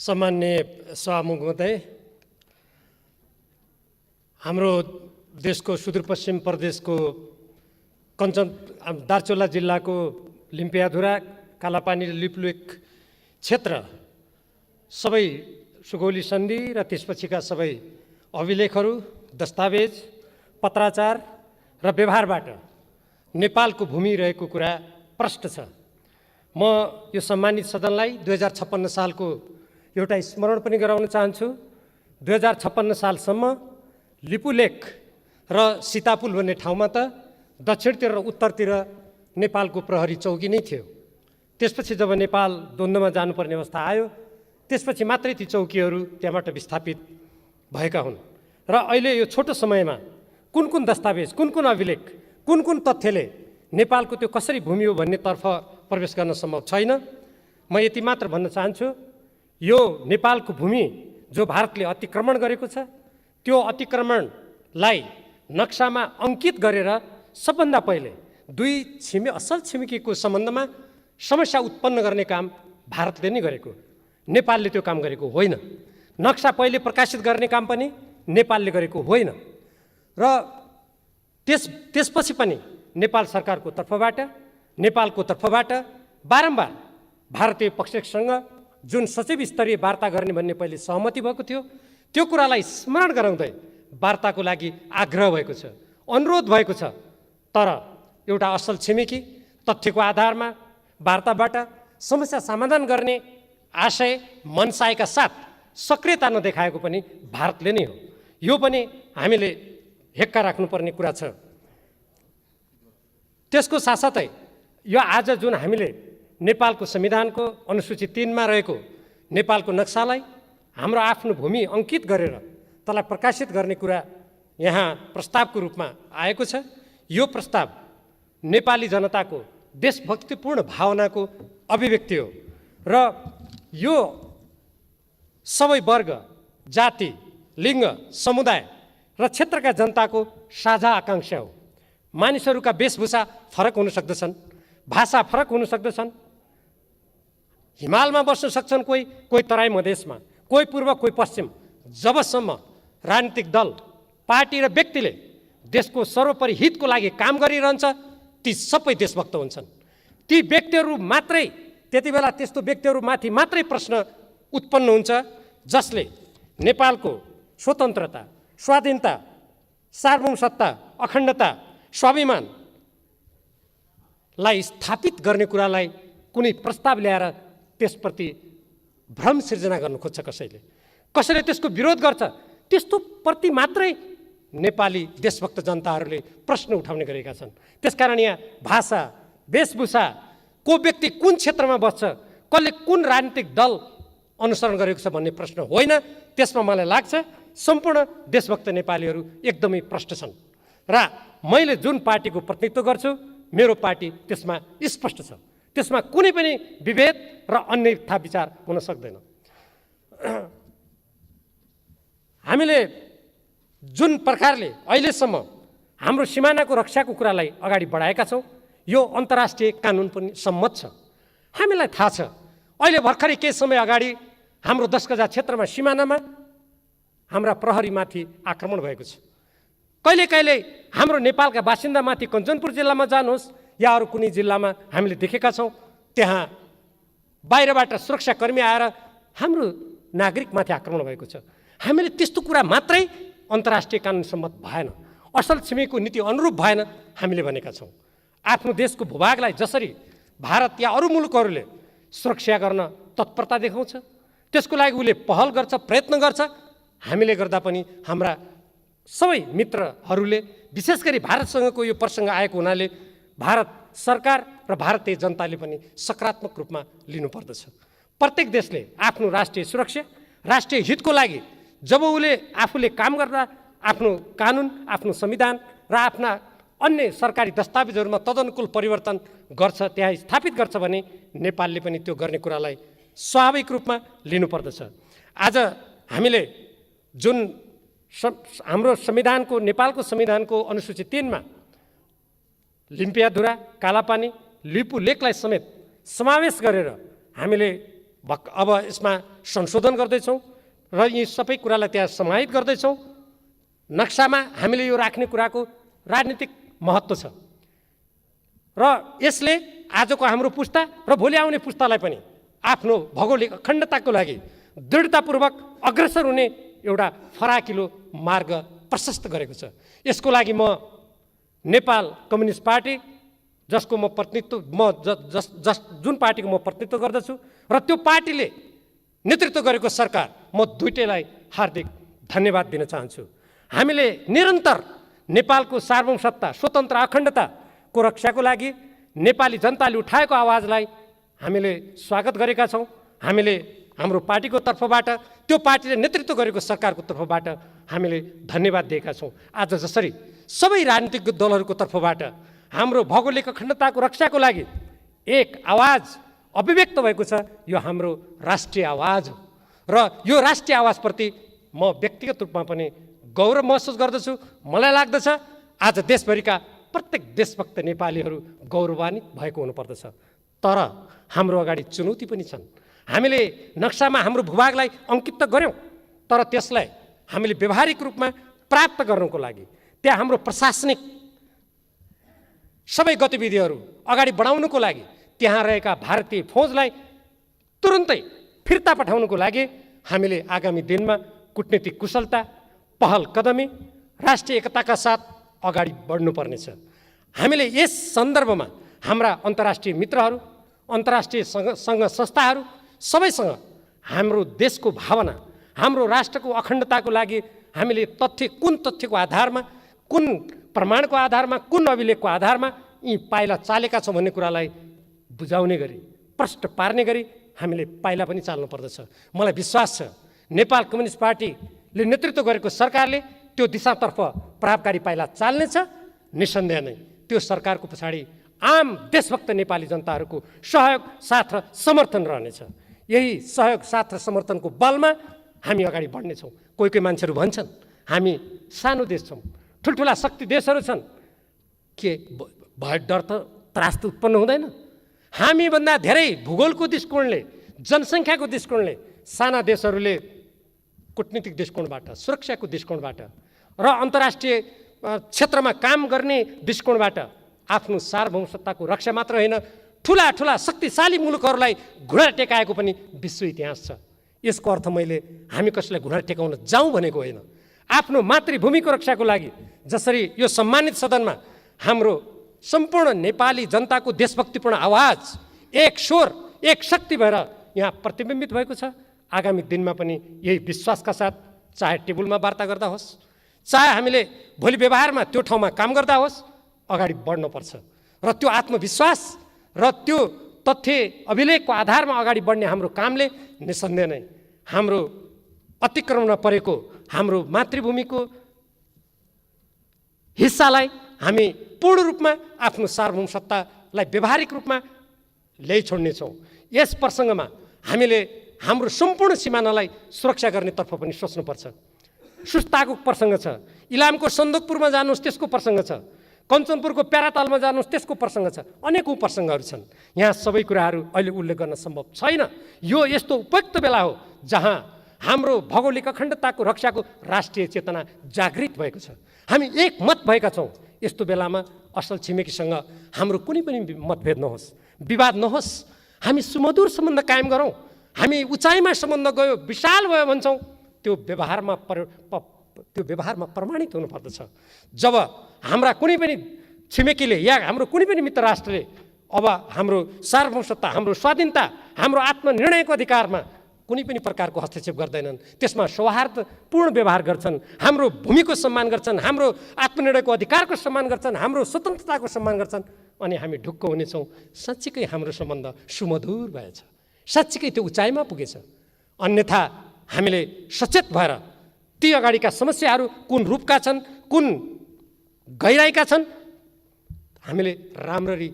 सामान्य सभामुख महोदय, हाम्रो देशको सुदूरपश्चिम प्रदेशको कञ्चन दार्चुला जिल्लाको लिम्पियाधुरा, कालापानी र लिपुलेक क्षेत्र सबै सुगौली सन्धि र त्यसपछिका सबै अभिलेखहरू, दस्तावेज, पत्राचार र व्यवहारबाट नेपालको भूमि रहेको कुरा प्रष्ट छ। म यो सम्मानित सदनलाई 2056 सालको एउटा स्मरण पनि गराउन चाहन्छु। 2056 सालसम्म लिपुलेक र सीतापुल भन्ने ठाउँमा त दक्षिणतिर र उत्तरतिर नेपालको प्रहरी चौकी नै थियो। त्यसपछि जब नेपाल द्वन्द्वमा जानुपर्ने अवस्था आयो, त्यसपछि मात्रै ती चौकीहरू त्यहाँबाट विस्थापित भएका हुन्। र अहिले यो छोटो समयमा कुन कुन दस्तावेज, कुन कुन अभिलेख, कुन कुन तथ्यले नेपालको त्यो कसरी भूमि हो भन्नेतर्फ प्रवेश गर्न सम्भव छैन। म यति मात्र भन्न चाहन्छु, यो नेपालको भूमि जो भारतले अतिक्रमण गरेको छ, त्यो अतिक्रमणलाई नक्सामा अङ्कित गरेर सबभन्दा पहिले दुई असल छिमेकीको सम्बन्धमा समस्या उत्पन्न गर्ने काम भारतले नै गरेको, नेपालले त्यो काम गरेको होइन। नक्सा पहिले प्रकाशित गर्ने काम पनि नेपालले गरेको होइन। र त्यसपछि पनि नेपाल सरकारको तर्फबाट, नेपालको तर्फबाट बारम्बार भारतीय पक्षसँग जुन सचिव स्तरीय वार्ता गर्ने भन्ने पहिले सहमति भएको थियो, त्यो कुरालाई स्मरण गराउँदै वार्ताको लागि आग्रह भएको छ, अनुरोध भएको छ। तर एउटा असल छिमेकी तथ्यको आधारमा वार्ताबाट समस्या समाधान गर्ने आशय मनसायका साथ सक्रियता नदेखाएको पनि भारतले नै हो। यो पनि हामीले हेक्का राख्नुपर्ने कुरा छ। त्यसको साथसाथै यो आज जुन हामीले नेपालको संविधानको अनुसूची 3 मा रहेको नेपालको नक्सालाई हाम्रो आफ्नो भूमि अङ्कित गरेर त्यसलाई प्रकाशित गर्ने कुरा यहाँ प्रस्तावको रूपमा आएको छ। यो प्रस्ताव नेपाली जनताको देशभक्तिपूर्ण भावनाको अभिव्यक्ति हो र यो सबै वर्ग, जाति, लिङ्ग, समुदाय र क्षेत्रका जनताको साझा आकाङ्क्षा हो। मानिसहरूका वेशभूषा फरक हुन सक्दछन्, भाषा फरक हुन सक्दछन्, हिमालमा बस्न सक्छन्, कोही तराई मधेसमा, कोही पूर्व, कोही पश्चिम। जबसम्म राजनीतिक दल, पार्टी र व्यक्तिले देशको सर्वोपरि हितको लागि काम गरिरहन्छ, ती सबै देशभक्त हुन्छन्। ती व्यक्तिहरू मात्रै, त्यति बेला त्यस्तो व्यक्तिहरूमाथि मात्रै प्रश्न उत्पन्न हुन्छ जसले नेपालको स्वतन्त्रता, स्वाधीनता, सार्वभौमसत्ता, अखण्डता, स्वाभिमानलाई स्थापित गर्ने कुरालाई कुनै प्रस्ताव ल्याएर त्यसप्रति भ्रम सिर्जना गर्नु खोज्छ कसैले त्यसको विरोध गर्छ, त्यस्तो प्रति मात्रै नेपाली देशभक्त जनताहरूले प्रश्न उठाउने गरेका छन्। त्यसकारण यहाँ भाषा, वेशभूषा, को व्यक्ति कुन क्षेत्रमा बस्छ, कसले कुन राजनीतिक दल अनुसरण गरेको छ भन्ने प्रश्न होइन। त्यसमा मलाई लाग्छ सम्पूर्ण देशभक्त नेपालीहरू एकदमै प्रष्ट छन् र मैले जुन पार्टीको प्रतिनिधित्व गर्छु, मेरो पार्टी त्यसमा स्पष्ट छ। त्यसमा कुनै पनि विभेद र अन्यथा विचार हुन सक्दैन। हामीले जुन प्रकारले अहिलेसम्म हाम्रो सिमानाको रक्षाको कुरालाई अगाडि बढाएका छौँ, यो अन्तर्राष्ट्रिय कानुन पनि सम्मत छ। हामीलाई थाहा छ, अहिले भर्खरै केही समय अगाडि हाम्रो 10 गजा क्षेत्रमा, सिमानामा हाम्रा प्रहरीमाथि आक्रमण भएको छ। कहिले हाम्रो नेपालका बासिन्दामाथि कञ्चनपुर जिल्लामा जानुहोस् या अरू कुनै जिल्लामा हामीले देखेका छौँ, त्यहाँ बाहिरबाट सुरक्षाकर्मी आएर हाम्रो नागरिकमाथि आक्रमण भएको छ। हामीले त्यस्तो कुरा मात्रै अन्तर्राष्ट्रिय कानुन सम्मत भएन, असल छिमेकीको नीति अनुरूप भएन हामीले भनेका छौँ। आफ्नो देशको भूभागलाई जसरी भारत या अरू मुलुकहरूले सुरक्षा गर्न तत्परता देखाउँछ, त्यसको लागि उसले पहल गर्छ, प्रयत्न गर्छ। हामीले गर्दा पनि हाम्रा सबै मित्रहरूले, विशेष गरी भारतसँगको यो प्रसङ्ग आएको हुनाले भारत सरकार र भारतीय जनताले पनि सकारात्मक रूपमा लिनुपर्दछ। प्रत्येक देशले आफ्नो राष्ट्रिय सुरक्षा, राष्ट्रिय हितको लागि जब आफूले काम गर्दा आफ्नो कानुन, आफ्नो संविधान र आफ्ना अन्य सरकारी दस्तावेजहरूमा तदनुकूल परिवर्तन गर्छ, त्यहाँ स्थापित गर्छ भने नेपालले पनि त्यो गर्ने कुरालाई स्वाभाविक रूपमा लिनुपर्दछ। आज हामीले जुन हाम्रो संविधानको, नेपालको संविधानको अनुसूची 3 मा लिम्पियाधुरा, कालापानी, लिपुलेकलाई समेत समावेश गरेर हामीले अब यसमा संशोधन गर्दैछौँ र यी सबै कुरालाई त्यहाँ समाहित गर्दैछौँ। नक्सामा हामीले यो राख्ने कुराको राजनीतिक महत्त्व छ र यसले आजको हाम्रो पुस्ता र भोलि आउने पुस्तालाई पनि आफ्नो भौगोलिक अखण्डताको लागि दृढतापूर्वक अग्रसर हुने एउटा फराकिलो मार्ग प्रशस्त गरेको छ। यसको लागि म नेपाल कम्युनिस्ट पार्टी जसको म जुन पार्टीको म प्रतिनिधित्व गर्दछु र त्यो पार्टीले नेतृत्व गरेको सरकार, म दुईटैलाई हार्दिक धन्यवाद दिन चाहन्छु। हामीले निरन्तर नेपालको सार्वभौमसत्ता, स्वतन्त्र, अखण्डताको रक्षाको लागि नेपाली जनताले उठाएको आवाजलाई हामीले स्वागत गरेका छौँ। हामीले हाम्रो पार्टीको तर्फबाट, त्यो पार्टीले नेतृत्व गरेको सरकारको तर्फबाट हामीले धन्यवाद दिएका छौँ। आज जसरी सबै राजनीतिक दलहरूको तर्फबाट हाम्रो भौगोलिक अखण्डताको रक्षाको लागि एक आवाज अभिव्यक्त भएको छ, यो हाम्रो राष्ट्रिय आवाज हो र यो राष्ट्रिय आवाजप्रति म व्यक्तिगत रूपमा पनि गौरव महसुस गर्दछु। मलाई लाग्दछ आज देशभरिका प्रत्येक देशभक्त नेपालीहरू गौरवान्वित भएको हुनुपर्दछ। तर हाम्रो अगाडि चुनौती पनि छन्। हामीले नक्सामा हाम्रो भूभागलाई अङ्कित त गऱ्यौँ, तर त्यसलाई हामीले व्यवहारिक रूपमा प्राप्त गर्नको लागि त्यहाँ हाम्रो प्रशासनिक सबै गतिविधिहरू अगाडि बढाउनको लागि त्यहाँ रहेका भारतीय फौजलाई तुरुन्तै फिर्ता पठाउनको लागि हामीले आगामी दिनमा कूटनीतिक कुशलता, पहल कदमी, राष्ट्रिय एकताका साथ अगाडि बढ्नुपर्नेछ। हामीले यस सन्दर्भमा हाम्रा अन्तर्राष्ट्रिय मित्रहरू, अन्तर्राष्ट्रिय सङ्घ संस्थाहरू सबैसँग हाम्रो देशको भावना, हाम्रो राष्ट्रको अखण्डताको लागि हामीले कुन तथ्यको आधारमा, कुन प्रमाणको आधारमा, कुन अभिलेखको आधारमा यी पाइला चालेका छौँ भन्ने कुरालाई बुझाउने गरी, प्रष्ट पार्ने गरी हामीले पाइला पनि चाल्नु पर्दछ। मलाई विश्वास छ नेपाल कम्युनिस्ट पार्टीले नेतृत्व गरेको सरकारले त्यो दिशातर्फ प्रभावकारी पाइला चाल्नेछ। निसन्देह नै त्यो सरकारको पछाडि आम देशभक्त नेपाली जनताहरूको सहयोग, साथ र समर्थन रहनेछ। यही सहयोग, साथ र समर्थनको बलमा हामी अगाडि बढ्नेछौँ। कोही मान्छेहरू भन्छन् हामी सानो देश छौँ, ठुल्ठुला शक्ति देशहरू छन्, के भय, डर त त्रास त उत्पन्न हुँदैन? हामीभन्दा धेरै भूगोलको दृष्टिकोणले, जनसङ्ख्याको दृष्टिकोणले साना देशहरूले कूटनीतिक दृष्टिकोणबाट, सुरक्षाको दृष्टिकोणबाट र अन्तर्राष्ट्रिय क्षेत्रमा काम गर्ने दृष्टिकोणबाट आफ्नो सार्वभौमसत्ताको रक्षा मात्र होइन, ठुला ठुला शक्तिशाली मुलुकहरूलाई घुँडा टेकाएको पनि विश्व इतिहास छ। यसको अर्थ मैले हामी कसैलाई घुँडा टेकाउन जाउँ भनेको होइन। आफ्नो मातृभूमिको रक्षाको लागि जसरी यो सम्मानित सदनमा हाम्रो सम्पूर्ण नेपाली जनताको देशभक्तिपूर्ण आवाज एक स्वर, एक शक्ति भएर यहाँ प्रतिबिम्बित भएको छ, आगामी दिनमा पनि यही विश्वासका साथ चाहे टेबलमा वार्ता गर्दा होस्, चाहे हामीले भोलि व्यवहारमा त्यो ठाउँमा काम गर्दा होस्, अगाडि बढ्नुपर्छ र त्यो आत्मविश्वास र त्यो तथ्य अभिलेखको आधारमा अगाडि बढ्ने हाम्रो कामले निसन्देह नै हाम्रो अतिक्रमणमा परेको हाम्रो मातृभूमिको हिस्सालाई हामी पूर्ण रूपमा आफ्नो सार्वभौमसत्तालाई व्यावहारिक रूपमा ल्याइ छोड्नेछौँ। यस प्रसङ्गमा हामीले हाम्रो सम्पूर्ण सिमानालाई सुरक्षा गर्नेतर्फ पनि सोच्नुपर्छ। सुस्ताको प्रसङ्ग छ, इलामको सन्दकपुरमा जानुहोस् त्यसको प्रसङ्ग छ, कञ्चनपुरको प्यारातालमा जानुहोस् त्यसको प्रसङ्ग छ, अनेकौँ प्रसङ्गहरू छन्। यहाँ सबै कुराहरू अहिले उल्लेख गर्न सम्भव छैन। यो यस्तो उपयुक्त बेला हो जहाँ हाम्रो भौगोलिक अखण्डताको रक्षाको राष्ट्रिय चेतना जागृत भएको छ। हामी एकमत भएका छौँ। यस्तो बेलामा असल छिमेकीसँग हाम्रो कुनै पनि मतभेद नहोस्, विवाद नहोस्, हामी सुमधुर सम्बन्ध कायम गरौँ। हामी उचाइमा सम्बन्ध गयो, विशाल भयो भन्छौँ, त्यो व्यवहारमा प्रमाणित हुनुपर्दछ। जब हाम्रा कुनै पनि छिमेकीले या हाम्रो कुनै पनि मित्र राष्ट्रले अब हाम्रो सार्वभौमसत्ता, हाम्रो स्वाधीनता, हाम्रो आत्मनिर्णयको अधिकारमा कुनै पनि प्रकारको हस्तक्षेप गर्दैनन्, त्यसमा सौहार्दपूर्ण व्यवहार गर्छन्, हाम्रो भूमिको सम्मान गर्छन्, हाम्रो आत्मनिर्णयको अधिकारको सम्मान गर्छन्, हाम्रो स्वतन्त्रताको सम्मान गर्छन्, अनि हामी ढुक्क हुनेछौँ। साँच्चीकै हाम्रो सम्बन्ध सुमधुर भएछ, साँच्चीकै त्यो उचाइमा पुगेछ। अन्यथा हामीले सचेत भएर ती अगाडिका समस्याहरू कुन रूपका छन्, कुन गहिराइका छन्, हामीले राम्ररी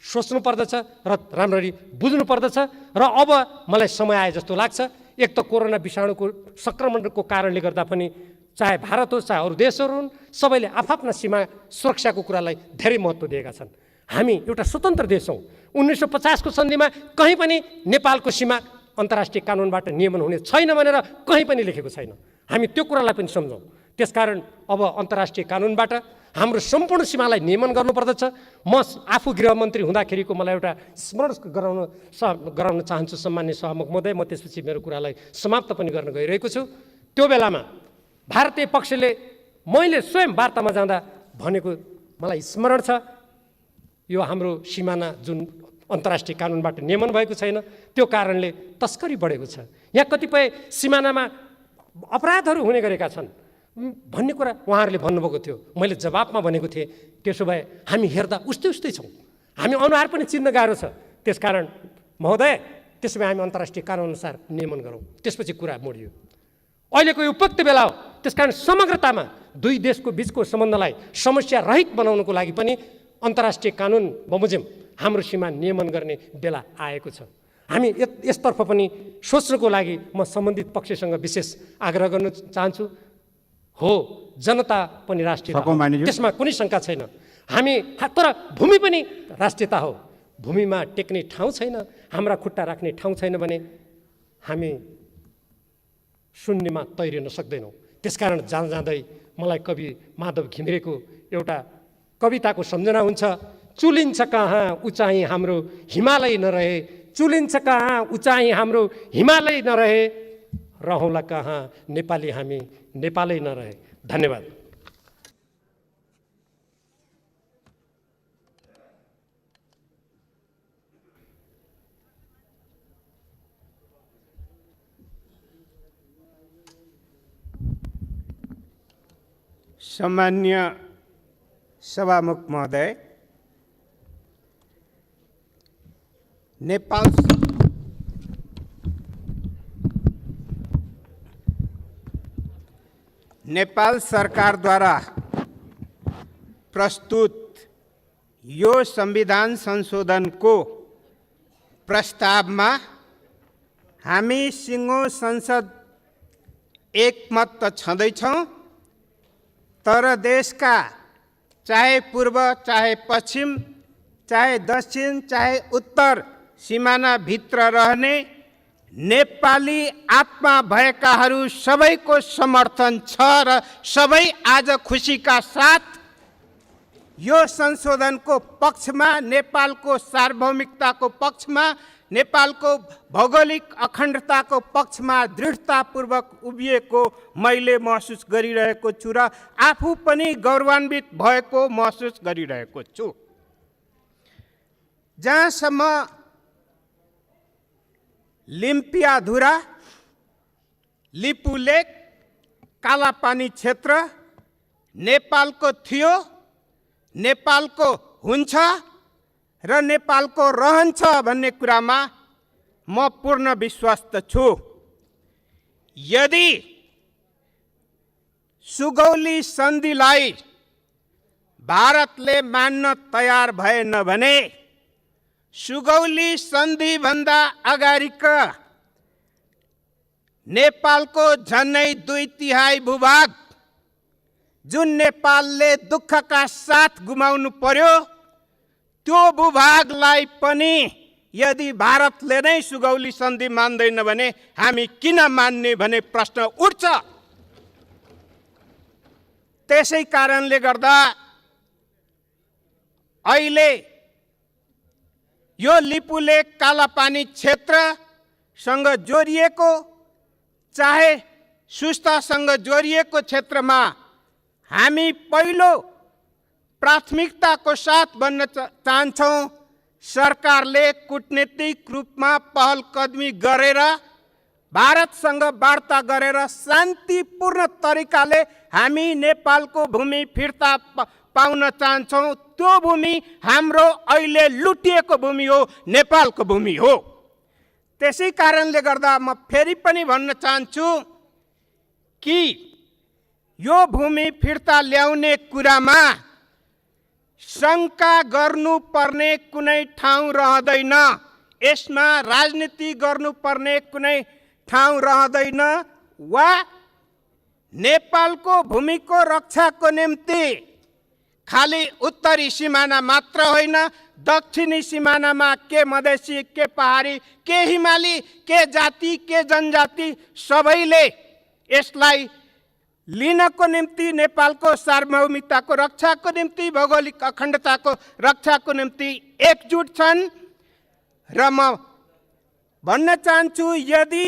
सोच्नु पर्दछ र राम्ररी बुझ्नु पर्दछ। र अब मलाई समय आए जस्तो लाग्छ। एक त कोरोना विषाणुको सङ्क्रमणको कारणले गर्दा पनि चाहे भारत होस् चाहे अरू देशहरू हुन्, सबैले आफ्ना सीमा सुरक्षाको कुरालाई धेरै महत्त्व दिएका छन्। हामी एउटा स्वतन्त्र देश हौँ। 1950 को सन्धिमा कहीँ पनि नेपालको सीमा अन्तर्राष्ट्रिय कानुनबाट नियमन हुने छैन भनेर कहीँ पनि लेखेको छैन। हामी त्यो कुरालाई पनि सम्झौँ। त्यसकारण अब अन्तर्राष्ट्रिय कानुनबाट हाम्रो सम्पूर्ण सीमालाई नियमन गर्नुपर्दछ। म आफू गृहमन्त्री हुँदाखेरिको मलाई एउटा स्मरण गराउन चाहन्छु सम्मान्य सभामुख महोदय। म त्यसपछि मेरो कुरालाई समाप्त पनि गर्न गइरहेको छु। त्यो बेलामा भारतीय पक्षले मैले स्वयं वार्तामा जाँदा भनेको मलाई स्मरण छ, यो हाम्रो सिमाना जुन अन्तर्राष्ट्रिय कानुनबाट नियमन भएको छैन त्यो कारणले तस्करी बढेको छ, यहाँ कतिपय सिमानामा अपराधहरू हुने गरेका छन् भन्ने कुरा उहाँहरूले भन्नुभएको थियो। मैले जवाबमा भनेको थिएँ त्यसो भए हामी हेर्दा उस्तै उस्तै छौँ, हामी अनुहार पनि चिन्न गाह्रो छ। त्यसकारण महोदय त्यसो भए हामी अन्तर्राष्ट्रिय कानुनअनुसार नियमन गरौँ। त्यसपछि कुरा मोडियो। अहिलेको यो उपयुक्त बेला हो। त्यसकारण समग्रतामा दुई देशको बिचको सम्बन्धलाई समस्या रहित बनाउनको लागि पनि अन्तर्राष्ट्रिय कानुन बमोजिम हाम्रो सीमा नियमन गर्ने बेला आएको छ। हामी यसतर्फ पनि सोच्नको लागि म सम्बन्धित पक्षसँग विशेष आग्रह गर्न चाहन्छु। हो, जनता पनि राष्ट्रियता हो, त्यसमा कुनै शङ्का छैन। हामी तर भूमि पनि राष्ट्रियता हो। भूमिमा टेक्ने ठाउँ छैन, हाम्रा खुट्टा राख्ने ठाउँ छैन भने हामी शून्यमा तैरिन सक्दैनौँ। त्यसकारण जाँदै मलाई कवि माधव घिमिरेको एउटा कविताको सम्झना हुन्छ। चुलिन्छ कहाँ उचाइ हाम्रो हिमालय नरहे, चुलिन्छ कहाँ उचाइ हाम्रो हिमालय नरहे, रहौँला कहाँ नेपाली हामी नेपालै नरहे। धन्यवाद। सम्मान्य सभामुख महोदय, नेपाल सरकारद्वारा प्रस्तुत यो संविधान संशोधनको प्रस्तावमा हामी सिङ्गो संसद एकमत त छँदैछौँ, तर देशका चाहे पूर्व, चाहे पश्चिम, चाहे दक्षिण, चाहे उत्तर सिमानाभित्र रहने नेपाली आत्मा भएकाहरू सबैको समर्थन छ र सबै आज खुसीका साथ यो संशोधनको पक्षमा, नेपालको सार्वभौमिकताको पक्षमा, नेपालको भौगोलिक अखण्डताको पक्षमा दृढतापूर्वक उभिएको मैले महसुस गरिरहेको छु र आफू पनि गौरवान्वित भएको महसुस गरिरहेको छु। जहाँसम्म लिम्पियाधुरा, लिपुलेक, कालापानी क्षेत्र नेपालको थियो, नेपालको हुन्छ र नेपालको रहन्छ भन्ने कुरामा म पूर्ण विश्वस्त छु। यदि सुगौली सन्धिलाई भारतले मान्न तयार भएन भने सुगौली सन्धिभन्दा अगाडिका नेपालको झन्नै 2/3 भूभाग जुन नेपालले दुःखका साथ गुमाउनु पर्यो, त्यो भूभागलाई पनि यदि भारतले नै सुगौली सन्धि मान्दैन भने हामी किन मान्ने भने प्रश्न उठ्छ। त्यसै कारणले गर्दा अहिले यो लिपुलेक कालापानी क्षेत्रसँग जोडिएको, चाहे सुस्तासँग जोडिएको क्षेत्रमा हामी पहिलो प्राथमिकताको साथ भन्न चाहन्छौँ, सरकारले कूटनीतिक रूपमा पहल कदमी गरेर भारतसँग वार्ता गरेर शान्तिपूर्ण तरिकाले हामी नेपालको भूमि फिर्ता पाउन चाहन्छौँ। त्यो भूमि हाम्रो अहिले लुटिएको भूमि हो, नेपालको भूमि हो। त्यसै कारणले गर्दा म फेरि पनि भन्न चाहन्छु कि यो भूमि फिर्ता ल्याउने कुरामा शङ्का गर्नुपर्ने कुनै ठाउँ रहँदैन, यसमा राजनीति गर्नुपर्ने कुनै ठाउँ रहँदैन वा नेपालको भूमिको रक्षाको निम्ति खाली उत्तरी सिमाना मात्र होइन, दक्षिणी सिमानामा के मधेसी, के पहाडी, के हिमाली, के जाति, के जनजाति सबैले यसलाई लिनको निम्ति, नेपालको सार्वभौमिकताको रक्षाको निम्ति, भौगोलिक अखण्डताको रक्षाको निम्ति एकजुट छन्। र म भन्न चाहन्छु, यदि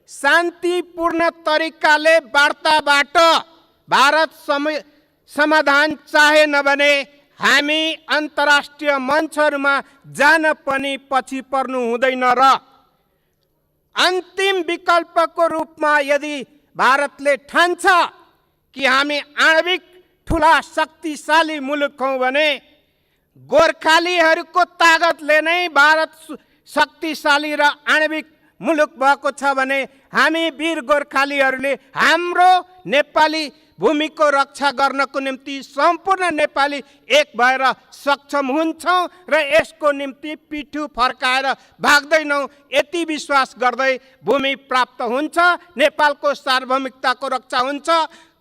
शान्तिपूर्ण तरिकाले वार्ताबाट भारत समाधान चाहेन भने हामी अन्तर्राष्ट्रिय मञ्चहरूमा जान पनि पछि पर्नु हुँदैन। र अन्तिम विकल्पको रूपमा यदि भारतले ठान्छ कि हामी आणविक ठुला शक्तिशाली मुलुक हौँ भने गोर्खालीहरूको तागतले नै भारत शक्तिशाली र आणविक मुलुक भएको छ भने हामी वीर गोर्खालीहरूले हाम्रो नेपाली भूमिको रक्षा गर्नको निम्ति सम्पूर्ण नेपाली एक भएर सक्षम हुन्छौँ र यसको निम्ति पिठो फर्काएर भाग्दैनौँ। यति विश्वास गर्दै भूमि प्राप्त हुन्छ, नेपालको सार्वभौमिकताको रक्षा हुन्छ,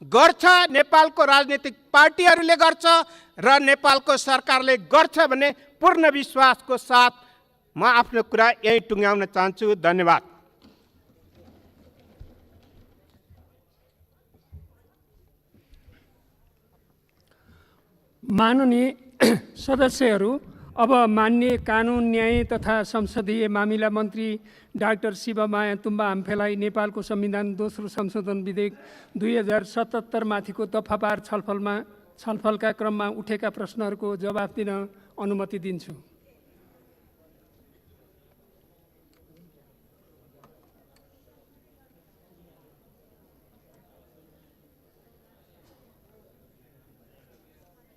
गर्छ, नेपालको राजनीतिक पार्टीहरूले गर्छ र नेपालको सरकारले गर्छ भन्ने पूर्ण विश्वासको साथ म आफ्नो कुरा यही टुङ्ग्याउन चाहन्छु। धन्यवाद। माननीय सदस्यहरू, अब माननीय कानुन, न्याय तथा संसदीय मामिला मन्त्री डाक्टर शिवमाया तुम्बा आम्फेलाई नेपालको संविधान दोस्रो संशोधन विधेयक 2077 माथिको दफावार छलफलका क्रममा उठेका प्रश्नहरूको जवाफ दिन अनुमति दिन्छु।